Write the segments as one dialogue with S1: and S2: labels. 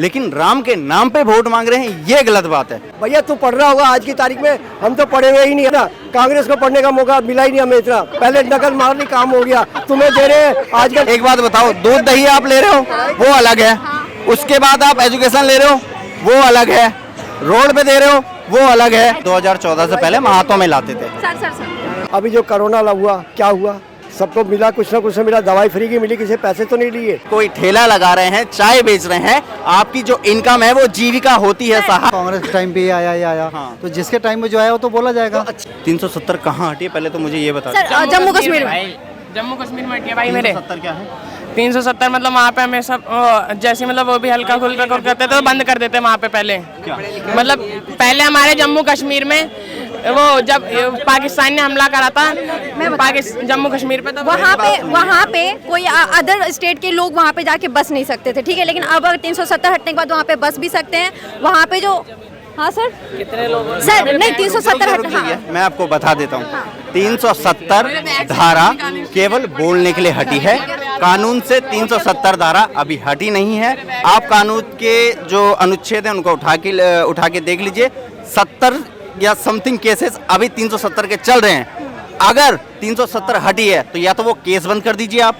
S1: लेकिन राम के नाम पे वोट मांग रहे हैं, ये गलत बात है।
S2: भैया तू पढ़ रहा होगा आज की तारीख में, हम तो पढ़े हुए ही नहीं है ना। कांग्रेस को पढ़ने का मौका मिला ही नहीं हमें इतना, पहले नकल मारने काम हो गया, तुम्हें दे रहे हैं आजकल।
S1: एक बात बताओ, दूध दही आप ले रहे हो वो अलग है, उसके बाद आप एजुकेशन ले रहे हो वो अलग है, रोड पे दे रहे हो वो अलग है। 2014 से पहले हम हाथों में लाते थे।
S3: सर
S2: अभी जो कोरोना हुआ क्या हुआ, सबको मिला, कुछ ना कुछ मिला, दवाई फ्री की मिली, किसी पैसे तो नहीं लिए।
S1: कोई ठेला लगा रहे हैं, चाय बेच रहे हैं, आपकी जो इनकम है वो जीविका होती है साहब।
S4: कांग्रेस के टाइम पे ही आया
S1: हाँ।
S4: तो जिसके टाइम में जो आया वो तो बोला जाएगा।
S1: 370 कहाँ हटी है पहले तो मुझे ये बता।
S3: सर जम्मू कश्मीर में,
S5: जम्मू कश्मीर में हटिया भाई मेरे
S1: 370 क्या है?
S5: 370 मतलब वहाँ पे हमें सब जैसे मतलब वो भी हल्का फुल्का करते थे तो बंद कर देते वहाँ पे पहले। मतलब पहले हमारे जम्मू कश्मीर में वो जब पाकिस्तान ने हमला करा था जम्मू कश्मीर पे, तो
S3: वहाँ पे कोई अदर स्टेट के लोग वहाँ पे जाके बस नहीं सकते थे, ठीक है। लेकिन अब 370 हटने के बाद वहाँ पे बस भी सकते हैं। वहाँ पे जो हाँ सर
S5: कितने लोग
S3: सर नहीं 370 हट, हाँ।
S1: मैं आपको बता देता हूँ, 370 धारा केवल बोलने के लिए हटी है, कानून से 370 धारा अभी हटी नहीं है। आप कानून के जो अनुच्छेद हैं उनको उठा के देख लीजिए, 70 या समथिंग केसेस अभी 370 के चल रहे हैं। अगर 370 हटी है तो या तो वो केस बंद कर दीजिए आप,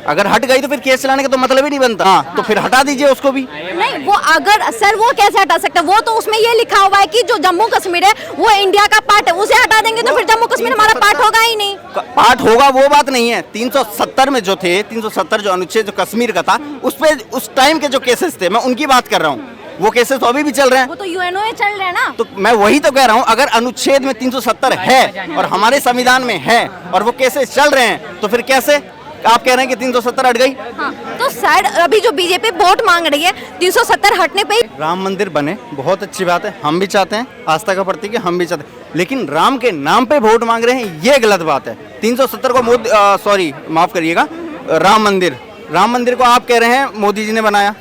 S1: अगर हट गई तो फिर केस चलाने का तो मतलब ही नहीं बनता। हाँ, तो फिर हटा दीजिए उसको भी।
S3: नहीं वो अगर सर वो कैसे हटा सकते हैं, वो तो उसमें ये लिखा हुआ है कि जो जम्मू कश्मीर है वो इंडिया का पार्ट है, उसे हटा देंगे तो फिर जम्मू कश्मीर हमारा पार्ट होगा ही नहीं।
S1: पार्ट होगा वो बात नहीं है। 370 में जो थे, 370 जो अनुच्छेद जो कश्मीर का था, उस पे उस टाइम के जो केसेस थे मैं उनकी बात कर रहा हूँ, वो केसेस तो अभी भी चल रहे हैं।
S3: वो तो यूएनओ में चल रहे हैं ना।
S1: तो मैं वही तो कह रहा हूँ, अगर अनुच्छेद में 370 है और हमारे संविधान में है और वो केसेस चल रहे हैं तो फिर कैसे आप कह रहे हैं कि 370 हट गई?
S3: हाँ, तो सर अभी जो बीजेपी वोट मांग रही है 370 हटने पे।
S1: राम मंदिर बने, बहुत अच्छी बात है, हम भी चाहते हैं, आस्था का प्रतीक है, हम भी चाहते हैं, लेकिन राम के नाम पे वोट मांग रहे हैं, ये गलत बात है। 370 को सॉरी माफ करिएगा, राम मंदिर को आप कह रहे हैं मोदी जी ने बनाया।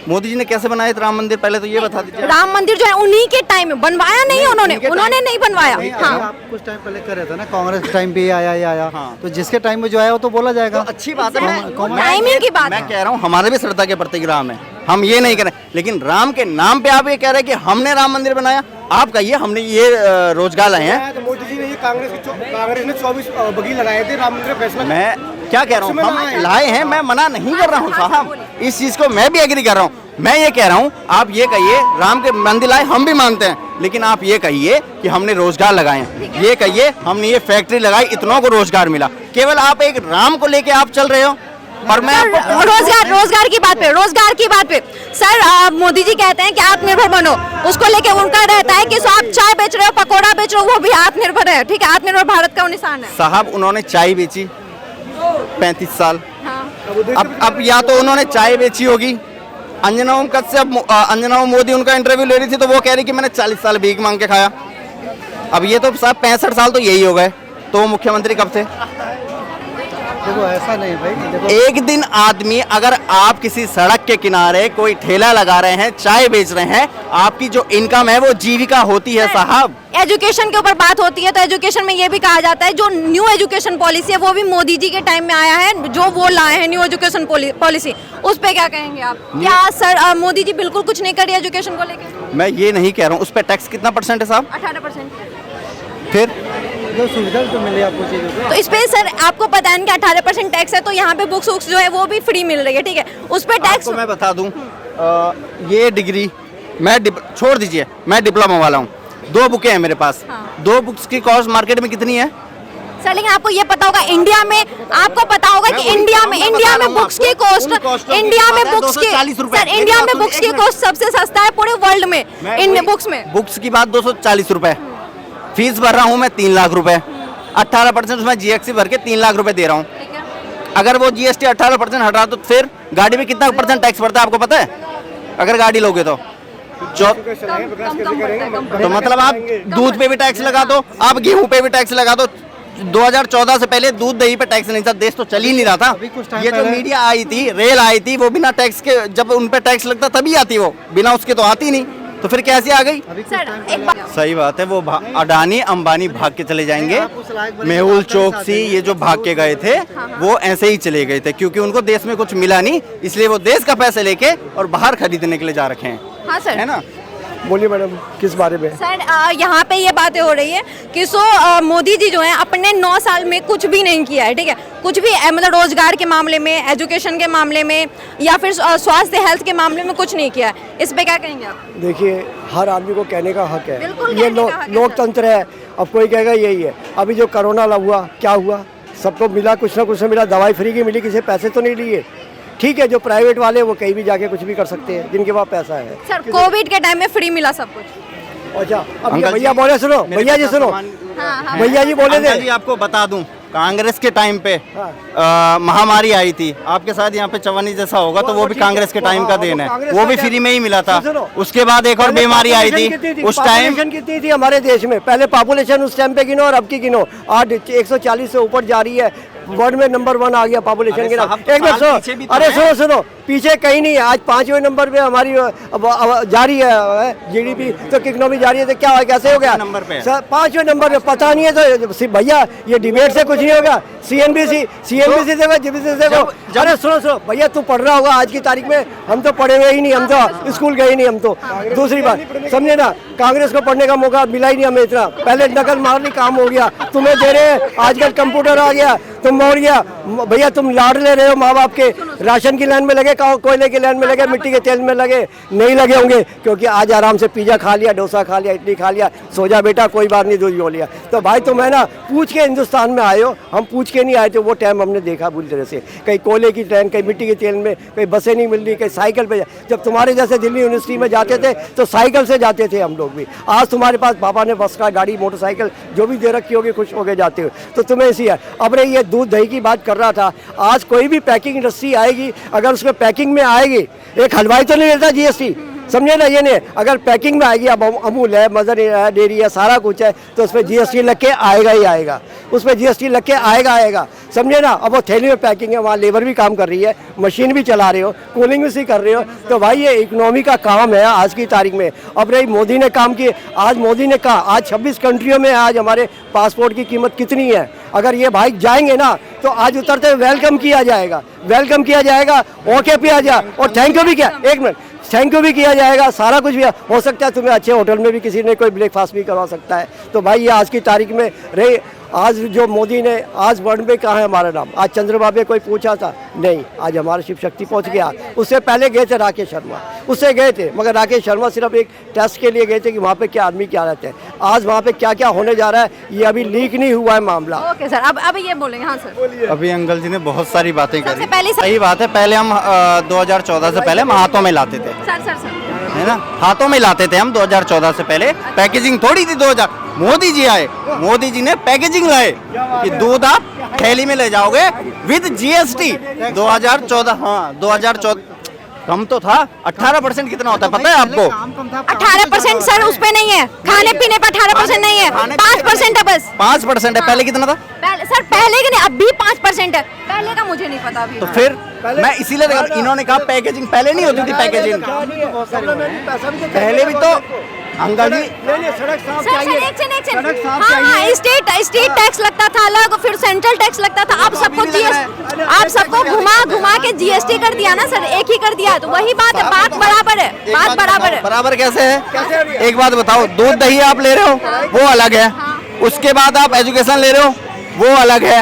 S1: मोदी जी ने कैसे बनाया राम मंदिर, पहले तो ये बता दीजिए।
S3: राम मंदिर जो है उन्हीं के टाइम में बनवाया, नहीं उन्होंने नहीं बनवाया। हाँ।
S4: आप कुछ टाइम पहले कर रहे थे ना, कांग्रेस के टाइम पे ही आया
S1: हाँ।
S4: तो जिसके टाइम में जो आया वो तो बोला जाएगा।
S1: तो अच्छी बात है,
S3: टाइमिंग की बात।
S1: मैं कह रहा हूँ हमारे भी श्रद्धा के प्रतीक राम है, हम ये नहीं करें, लेकिन राम के नाम पे आप ये कह रहे हैं कि हमने राम मंदिर बनाया। आप कहिए हमने ये रोजगार लाए हैं।
S2: तो मोदी जी ने ये कांग्रेस ने 24 बगी लगाए थे राम मंदिर फैसला।
S1: मैं क्या कह रहा हूँ, हम लाए हैं, मैं मना नहीं कर रहा हूँ साहब, इस चीज को मैं भी एग्री कर रहा हूँ। मैं ये कह रहा हूँ आप ये कहिए राम के मंदिर लाए, हम भी मानते हैं, लेकिन आप ये कहिए कि हमने रोजगार लगाए, ये कहिए हमने ये फैक्ट्री लगाई, इतनों को रोजगार मिला। केवल आप एक राम को लेके आप चल रहे हो। और मैं
S3: रोजगार की बात पे सर मोदी जी कहते हैं कि आत्मनिर्भर बनो, उसको लेके उनका रहता है कि आप चाय बेच रहे हो, पकोड़ा बेच रहे हो, वो भी आत्मनिर्भर है, ठीक है, आत्मनिर्भर भारत का निशान है।
S1: साहब उन्होंने चाय बेची 35 साल,
S3: हाँ।
S1: अब या तो उन्होंने चाय बेची होगी। अंजना ओम कश्यप, अंजना मोदी उनका इंटरव्यू ले रही थी तो वो कह रही कि मैंने 40 साल भीख मांग के खाया। अब ये तो साहब 65 साल तो यही हो गए, तो वो मुख्यमंत्री कब थे?
S4: देखो ऐसा नहीं भाई, देखो
S1: एक दिन आदमी, अगर आप किसी सड़क के किनारे कोई ठेला लगा रहे हैं, चाय बेच रहे हैं, आपकी जो इनकम है वो जीविका होती है साहब।
S3: एजुकेशन के ऊपर बात होती है तो एजुकेशन में ये भी कहा जाता है जो न्यू एजुकेशन पॉलिसी है वो भी मोदी जी के टाइम में आया है, जो वो लाए हैं न्यू एजुकेशन पॉलिसी, उस पे क्या कहेंगे आप? क्या सर मोदी जी बिल्कुल कुछ नहीं करी एजुकेशन को लेकर?
S1: मैं ये नहीं कह रहा हूँ, उस पर टैक्स कितना % है साहब?
S3: 18%।
S1: फिर
S4: जो सुविधा तो मिले आपको चीजों को।
S3: तो इस पे सर आपको पता है कि 18% टैक्स है, तो यहाँ पे बुक्स जो है वो भी फ्री मिल रही है, ठीक है, उस पे टैक्स।
S1: मैं बता दूं, ये डिग्री मैं छोड़ दीजिए, मैं डिप्लोमा वाला हूँ, 2 बुकें हैं मेरे पास।
S3: हाँ।
S1: 2 बुक्स की कॉस्ट मार्केट में कितनी है
S3: सर? लेकिन आपको ये पता होगा इंडिया में, आपको पता होगा कि इंडिया में बुक्स की कॉस्ट, इंडिया में बुक्स की सर, इंडिया में बुक्स की कॉस्ट सबसे सस्ता है पूरे वर्ल्ड में। इन बुक्स
S1: की बात 240 रुपए, फीस भर रहा हूँ मैं 3 लाख रुपए, 18% उसमें GST भर के 3 लाख रुपए दे रहा हूँ। अगर वो GST 18% हटा तो फिर गाड़ी में कितना % टैक्स पड़ता है आपको पता है? अगर गाड़ी लोगे तो मतलब आप दूध पे भी टैक्स लगा दो, आप गेहूं पे भी टैक्स लगा दो। 2014 से पहले दूध दही पे टैक्स नहीं था, देश तो चल ही नहीं रहा था। ये जो मीडिया आई थी, रेल आई थी, वो बिना टैक्स के, जब उन पे टैक्स लगता तभी आती, वो बिना उसके तो आती नहीं। तो फिर कैसे आ गई?
S3: सर एक बात
S1: सही बात है, वो अडानी अंबानी भाग के चले जाएंगे। मेहुल चोकसी ये जो भाग के गए थे वो ऐसे ही चले गए थे क्योंकि उनको देश में कुछ मिला नहीं, इसलिए वो देश का पैसे लेके और बाहर खरीदने के लिए जा रखे हैं।
S3: हाँ सर,
S1: है ना?
S2: बोलिए मैडम, किस बारे में?
S3: सर यहाँ पे ये बातें हो रही है कि मोदी जी जो हैं अपने 9 साल में कुछ भी नहीं किया है, ठीक है, कुछ भी मतलब रोजगार के मामले में, एजुकेशन के मामले में या फिर स्वास्थ्य हेल्थ के मामले में कुछ नहीं किया है। इस पे क्या कहेंगे आप?
S2: देखिए, हर आदमी को कहने का हक है,
S3: बिल्कुल
S2: ये
S3: कहने का हक है,
S2: लोकतंत्र है। अब कोई कहेगा यही है। अभी जो कोरोना हुआ, क्या हुआ? सबको मिला, कुछ ना कुछ मिला, दवाई फ्री की मिली, किसी पैसे तो नहीं लिए। ठीक है, जो प्राइवेट वाले वो कहीं भी जाके कुछ भी कर सकते हैं जिनके पास पैसा है।
S3: सर कोविड के टाइम में फ्री मिला सब कुछ।
S2: अच्छा, अब ये भैया बोले, सुनो भैया जी, सुनो भैया जी बोले थे।
S1: जी आपको बता दूं, कांग्रेस के टाइम पे महामारी आई थी, आपके साथ यहाँ पे चवन्नी जैसा होगा तो वो भी कांग्रेस के टाइम का देन है, वो भी फ्री में ही मिला था। उसके बाद एक और बीमारी आई थी, उस टाइम
S2: कितनी थी हमारे देश में? पहले पॉपुलेशन उस टाइम पे गिनो और अब की गिनो, आज 140 से ऊपर जा रही है। वर्ल्ड में नंबर 1 आ गया पॉपुलेशन के नाम। एक मिनट सुनो, अरे सुनो, पीछे कहीं नहीं है। आज 5वें नंबर पे हमारी जारी है जीडीपी, तो इकोनॉमी जारी है, तो क्या है, कैसे हो गया
S1: नंबर पे?
S2: 5वें नंबर पे पता नहीं है। तो भैया ये डिबेट से कुछ नहीं होगा। सीएनबीसी देखो, जीबीसी देखो। अरे सुनो भैया, तू पढ़ रहा होगा आज की तारीख में, हम तो पढ़े हुए ही नहीं, हम तो स्कूल गए नहीं हम तो। दूसरी बात समझे ना, कांग्रेस को पढ़ने का मौका मिला ही नहीं हमें इतना। पहले नकल मारनी काम हो गया, तुम्हें दे रहे, आजकल कंप्यूटर आ गया, तुम मोड़ गया। भैया तुम लाड़ ले रहे हो माँ बाप के, राशन की लाइन में लगे, कोयले की लाइन में लगे, मिट्टी के तेल में लगे, नहीं लगे होंगे क्योंकि आज आराम से पिज्जा खा लिया, डोसा खा लिया, इडली खा लिया, सो जा बेटा, कोई बात नहीं, दूध हो लिया। तो भाई तुम है ना पूछ के हिंदुस्तान में आए हो, हम पूछ के नहीं आए थे। वो टाइम हमने देखा बुरी तरह से, कहीं कोयले की ट्रेन, कहीं मिट्टी के तेल में, कहीं बसें नहीं मिल रही, कहीं साइकिल पे। जब तुम्हारे जैसे दिल्ली यूनिवर्सिटी में जाते थे तो साइकिल से जाते थे हम लोग भी। आज तुम्हारे पास पापा ने बस का, गाड़ी, मोटरसाइकिल जो भी दे रखी होगी, खुश होके जाते हो, तो तुम्हें ऐसी है। अब रे ये दूध दही की बात कर रहा था, आज कोई भी पैकिंग इंडस्ट्री आएगी, अगर उसमें पैकिंग में आएगी, एक हलवाई तो नहीं लेता जीएसटी, समझे ना? ये नहीं, अगर पैकिंग में आएगी, अब अमूल है, मदर है, डेयरी है, सारा कुछ है, तो उसमें जीएसटी लग के आएगा ही आएगा, उसमें जीएसटी लग के आएगा, समझे ना? अब वो थैली में पैकिंग है, वहाँ लेबर भी काम कर रही है, मशीन भी चला रहे हो, कूलिंग भी कर रहे हो, तो भाई ये इकोनॉमी का काम है आज की तारीख में। अब रही मोदी ने काम किए, आज मोदी ने कहा, आज 26 कंट्रियों में आज हमारे पासपोर्ट की कीमत कितनी है। अगर ये भाई जाएंगे ना तो आज उतरते हुए वेलकम किया जाएगा, ओके पे आ जा, और थैंक यू भी किया, एक मिनट, थैंक यू भी किया जाएगा, सारा कुछ भी हो सकता है। तुम्हें अच्छे होटल में भी किसी ने कोई ब्रेकफास्ट भी करवा सकता है। तो भाई ये आज की तारीख में रहे, आज जो मोदी ने, आज वर्ल्ड में कहाँ है हमारा नाम? आज चंद्रबाबू ने कोई पूछा था? नहीं, आज हमारा शिव शक्ति पहुँच गया। उससे पहले गए थे राकेश शर्मा, उससे गए थे, मगर राकेश शर्मा सिर्फ एक टेस्ट के लिए गए थे कि वहाँ पे क्या आदमी क्या रहते हैं। आज वहाँ पे क्या क्या होने जा रहा है ये अभी लीक नहीं हुआ है मामला।
S3: ओके सर, अब ये बोलेंगे। हाँ सर,
S1: अभी अंकल जी ने बहुत सारी बातें करी।
S3: सबसे पहले
S1: सही बात है, पहले हम 2014 से पहले हम हाथों में लाते थे,
S3: सर
S1: है ना? हाथों में लाते थे हम 2014 से पहले, पैकेजिंग थोड़ी थी। 2000 मोदी जी आए, मोदी जी ने पैकेजिंग लाए कि दूध आप थैली में ले जाओगे विद जीएसटी। 2014, हाँ 2014 कम तो था। 18% कितना होता है पता है आपको?
S3: 18% सर उस पे नहीं है, खाने पीने पर 18% नहीं है, 5% है बस।
S1: 5% है, पहले कितना था?
S3: सर पहले के नहीं, अब भी 5% है, पहले का मुझे नहीं पता अभी।
S1: तो फिर मैं इसीलिए इन्होंने कहा पैकेजिंग पहले नहीं होती थी। पैकेजिंग पहले भी तो अंकल जी,
S2: सड़क साफ
S3: सर हाँ, स्टेट टैक्स लगता था अलग, फिर सेंट्रल टैक्स लगता था। आप सबको घुमा के जीएसटी कर दिया ना सर, एक ही कर दिया, तो वही बात है, बात बराबर है।
S1: बराबर कैसे है? एक बात बताओ, दूध दही आप ले रहे हो वो अलग है, उसके बाद आप एजुकेशन ले रहे हो वो अलग है,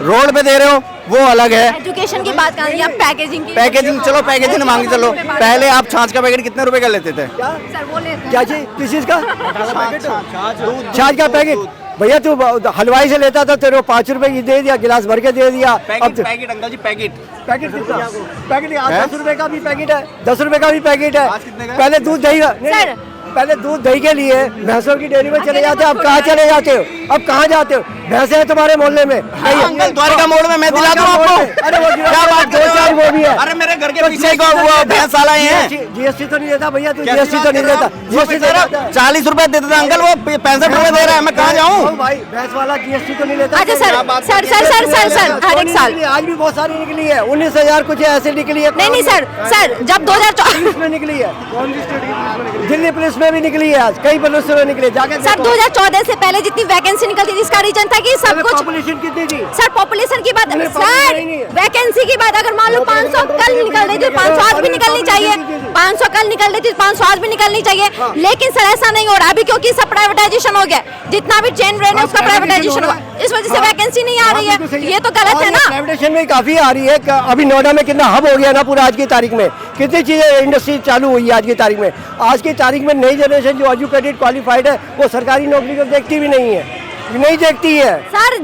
S1: रोड पे दे रहे हो वो अलग है।
S3: एजुकेशन की बात कर रही हैं,
S1: पैकेजिंग चलो पैकेजिंग मांग चलो। पहले आप छाछ का पैकेट कितने रुपए का लेते थे?
S3: सर वो लेते
S2: क्या चीज, किस चीज का? छाछ का पैकेट भैया तू हलवाई से लेता था, तेरे 5 रुपए की दे दिया, गिलास भर के दे दिया।
S1: पैकेट अंकल जी, पैकेट
S2: कितना? पैकेट 10 रुपए का भी पैकेट है, 10 रुपए का भी पैकेट है। पहले दूध दही पहले दूध दही के लिए भैंसों की डेयरी में चले जाते, अब कहाँ चले जाते हो? अब कहाँ जाते हो? भैंसे है तुम्हारे मोहल्ले में? कहिए।
S1: अंकल द्वारका मोड़ में मैं दिला दूं आपको।
S2: अरे वो
S1: क्या बात कर रहे हो?
S2: वो भी है।
S1: अरे मेरे घर के पीछे को वो भैंस वाला ही है।
S2: जीएसटी तो नहीं देता भैया, तू जीएसटी तो नहीं देता। जीएसटी
S1: दे रहा 40 रुपए देता था अंकल, वो 65 रुपए दे रहा है, मैं कहाँ जाऊँ?
S2: भाई भैंस वाला जीएसटी तो नहीं लेता।
S3: अच्छा सर हर एक साल
S2: आज भी बहुत सारी निकली है, 19,000 कुछ ऐसे निकली है।
S3: नहीं सर जब 2024
S2: में निकली है, दिल्ली पुलिस में भी निकली है, आज कई पुलिस में निकली है। जाके
S3: सर 2014 से पहले जितनी वैकेंसी निकलती थी इसका रीजन था कि सब कुछ
S2: पॉपुलेशन कितनी थी?
S3: सर पॉपुलेशन की बात
S2: नहीं,
S3: सर
S2: population नहीं है।
S3: वैकेंसी की बात अगर मान लो 500 कल निकल रही थी 500 आज भी निकलनी चाहिए, 500 कल निकल रही थी 500 आज भी निकलनी चाहिए, लेकिन सर ऐसा नहीं हो रहा अभी क्योंकि सब प्राइवेटाइजेशन हो गया, जितना भी चेन ब्रेन है उसका प्राइवेटाइजेशन हुआ, इस वजह से वैकेंसी नहीं आ रही है, ये तो गलत है ना।
S2: प्राइवेटाइजेशन में काफी आ रही है, अभी नोएडा में कितना हब हो गया ना पूरा आज की तारीख में, कितनी चीजें इंडस्ट्री चालू हुई है आज की तारीख में। आज की तारीख में नई जनरेशन जो एजुकेटेड क्वालिफाइड है वो सरकारी नौकरी को देखती भी नहीं है, नहीं देखती है।
S3: सर